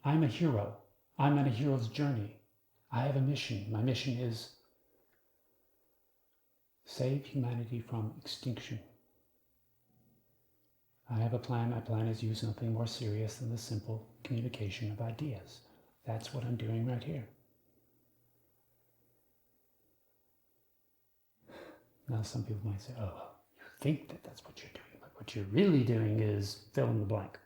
I'm a hero. I'm on a hero's journey. I have a mission. My mission is save humanity from extinction. I have a plan. My plan is use something more serious than the simple communication of ideas. That's what I'm doing right here. Now some people might say, oh, you think that that's what you're doing, but what you're really doing is fill in the blank.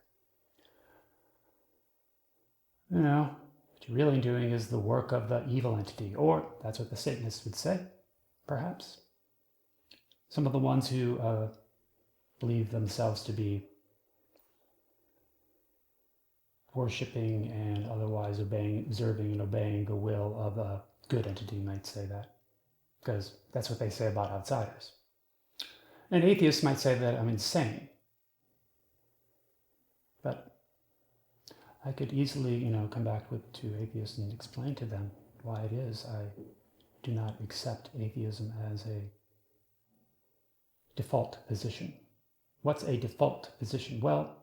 You know, what you're really doing is the work of the evil entity, or that's what the Satanists would say, perhaps. Some of the ones who believe themselves to be worshipping and otherwise observing and obeying the will of a good entity might say that, because that's what they say about outsiders. And atheists might say that I'm insane. But I could easily, come back to atheists and explain to them why it is I do not accept atheism as a default position. What's a default position? Well,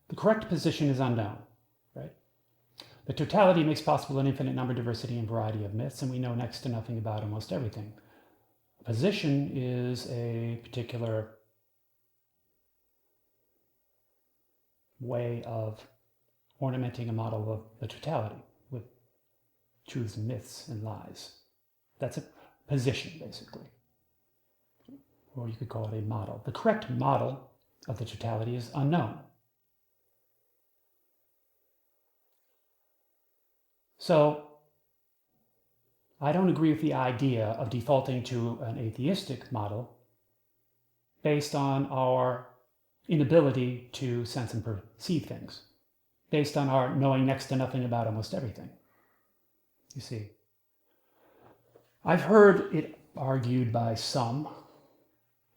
the correct position is unknown, right? The totality makes possible an infinite number, diversity, and variety of myths, and we know next to nothing about almost everything. A position is a particular way of ornamenting a model of the totality with truths and myths and lies. That's a position, basically. Or you could call it a model. The correct model of the totality is unknown. So, I don't agree with the idea of defaulting to an atheistic model based on our inability to sense and perceive things, based on our knowing next to nothing about almost everything. You see, I've heard it argued by some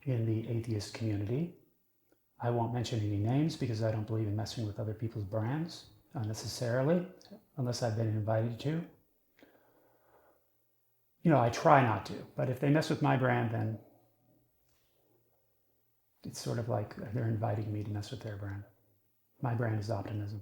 in the atheist community. I won't mention any names because I don't believe in messing with other people's brands unnecessarily, unless I've been invited to. I try not to, but if they mess with my brand, then it's sort of like they're inviting me to mess with their brand. My brand is optimism.